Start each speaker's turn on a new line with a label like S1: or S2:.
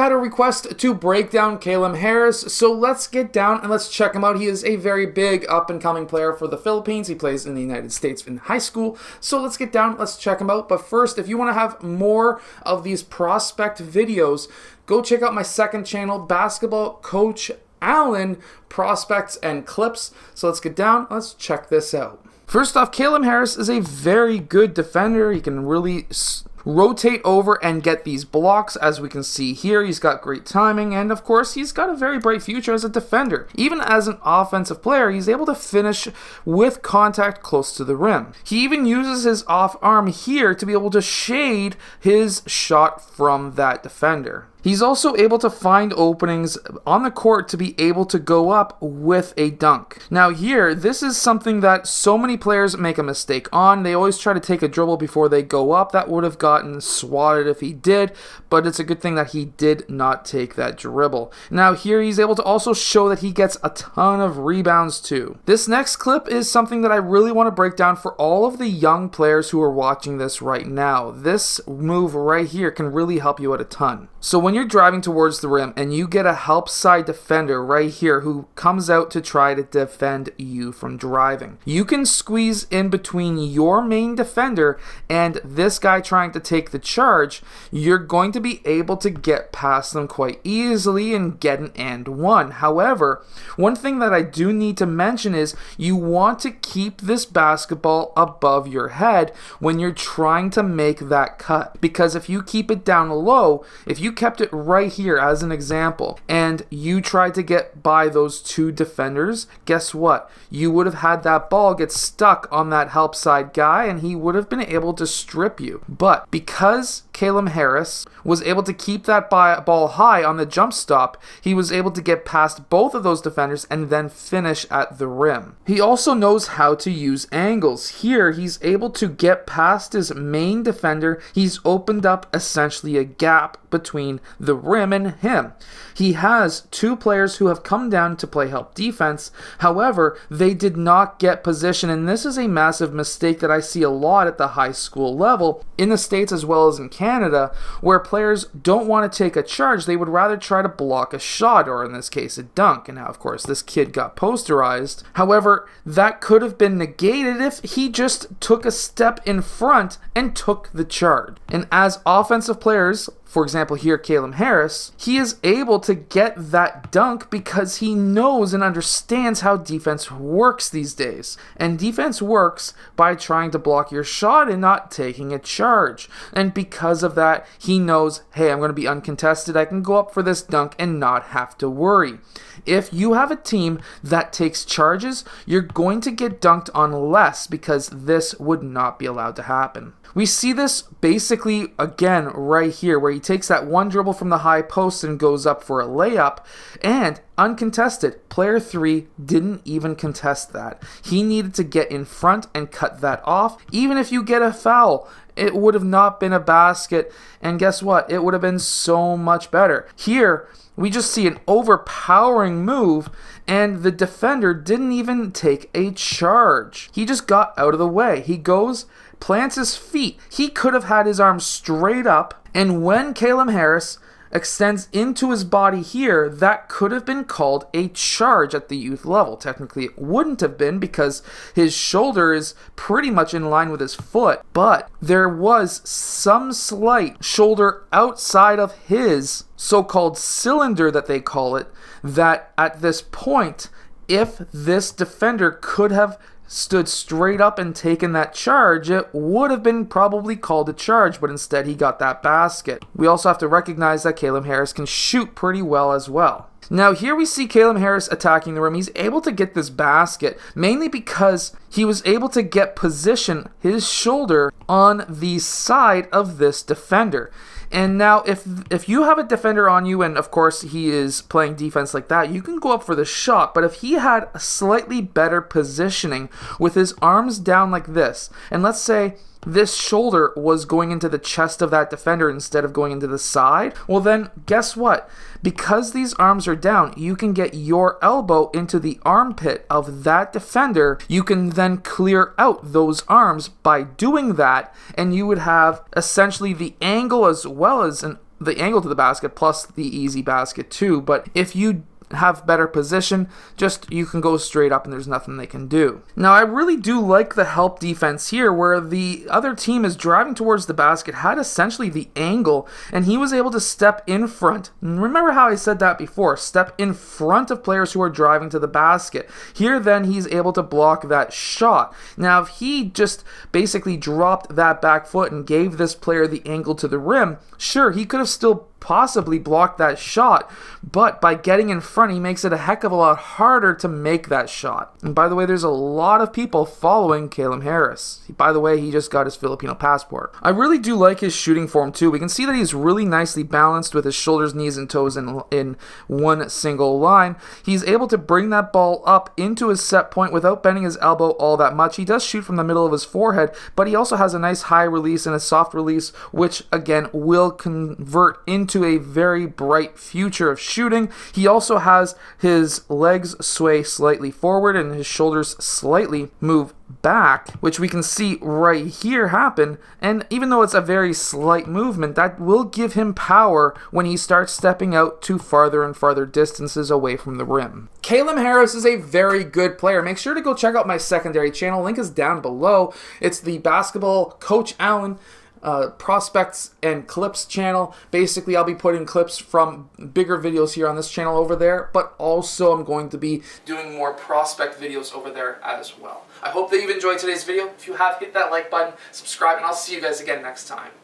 S1: had a request to break down Caelum Harris, so let's get down and let's check him out. He is a very big up-and-coming player for the Philippines. He plays in the United States in high school, so let's get down, let's check him out. But first, if you want to have more of these prospect videos, go check out my second channel, Basketball Coach Allen Prospects and Clips. So let's get down, let's check this out. First off, Caelum Harris is a very good defender. He can really rotate over and get these blocks. As we can see here, he's got great timing, and of course he's got a very bright future as a defender. Even as an offensive player, he's able to finish with contact close to the rim. He even uses his off arm here to be able to shade his shot from that defender. He's also able to find openings on the court to be able to go up with a dunk. Now here, this is something that so many players make a mistake on. They always try to take a dribble before they go up. That would have gotten swatted if he did, but it's a good thing that he did not take that dribble. Now here, he's able to also show that he gets a ton of rebounds too. This next clip is something that I really want to break down for all of the young players who are watching this right now. This move right here can really help you out a ton. So when you're driving towards the rim and you get a help side defender right here who comes out to try to defend you from driving, you can squeeze in between your main defender and this guy trying to take the charge. You're going to be able to get past them quite easily and get an and one. However, one thing that I do need to mention is you want to keep this basketball above your head when you're trying to make that cut, because if you keep it down low, if you kept it right here as an example and you tried to get by those two defenders, guess what? You would have had that ball get stuck on that help side guy and he would have been able to strip you. But because Caelum Harris was able to keep that ball high on the jump stop, he was able to get past both of those defenders and then finish at the rim. He also knows how to use angles. Here, he's able to get past his main defender. He's opened up essentially a gap between the rim and him. He has two players who have come down to play help defense. However, they did not get position, and this is a massive mistake that I see a lot at the high school level in the States as well as in Canada, where players don't want to take a charge. They would rather try to block a shot, or in this case a dunk. And now of course this kid got posterized. However, that could have been negated if he just took a step in front and took the charge. And as offensive players, for example here Caelum Harris, he is able to get that dunk because he knows and understands how defense works these days. And defense works by trying to block your shot and not taking a charge. And because of that, he knows, hey, I'm going to be uncontested. I can go up for this dunk and not have to worry. If you have a team that takes charges, you're going to get dunked on less because this would not be allowed to happen. We see this basically again right here where he takes that one dribble from the high post and goes up for a layup, and uncontested, player 3 didn't even contest that. He needed to get in front and cut that off. Even if you get a foul, it would have not been a basket, and guess what? It would have been so much better. Here, we just see an overpowering move, and the defender didn't even take a charge. He just got out of the way. He goes, plants his feet. He could have had his arms straight up, and when Caelum Harris extends into his body here, that could have been called a charge at the youth level. Technically, it wouldn't have been because his shoulder is pretty much in line with his foot, but there was some slight shoulder outside of his so-called cylinder that they call it, that at this point, if this defender could have stood straight up and taken that charge, it would have been probably called a charge, but instead he got that basket. We also have to recognize that Caelum Harris can shoot pretty well as well. Now here we see Caelum Harris attacking the rim. He's able to get this basket mainly because he was able to get position, his shoulder on the side of this defender. And now if you have a defender on you, and of course he is playing defense like that, you can go up for the shot. But if he had a slightly better positioning with his arms down like this, and let's say this shoulder was going into the chest of that defender instead of going into the side, well then guess what? Because these arms are down, you can get your elbow into the armpit of that defender. You can then clear out those arms by doing that, and you would have essentially the angle as well as the angle to the basket plus the easy basket too. But if you have better position, just you can go straight up and there's nothing they can do. Now I really do like the help defense here, where the other team is driving towards the basket, had essentially the angle, and he was able to step in front. And remember how I said that before, step in front of players who are driving to the basket. Here then he's able to block that shot. Now if he just basically dropped that back foot and gave this player the angle to the rim, sure, he could have still possibly blocked that shot, but by getting in front, he makes it a heck of a lot harder to make that shot. And by the way, there's a lot of people following Caelum Harris. By the way, he just got his Filipino passport. I really do like his shooting form too. We can see that he's really nicely balanced with his shoulders, knees, and toes in one single line. He's able to bring that ball up into his set point without bending his elbow all that much. He does shoot from the middle of his forehead, but he also has a nice high release and a soft release, which again will convert into a very bright future of shooting. He also has his legs sway slightly forward and his shoulders slightly move back, which we can see right here happen. And even though it's a very slight movement, that will give him power when he starts stepping out to farther and farther distances away from the rim. Caelum Harris is a very good player. Make sure to go check out my secondary channel. Link is down below. It's the basketball Coach Allen prospects and clips channel. Basically, I'll be putting clips from bigger videos here on this channel over there, but also I'm going to be doing more prospect videos over there as well. I hope that you've enjoyed today's video. If you have, hit that like button, subscribe, and I'll see you guys again next time.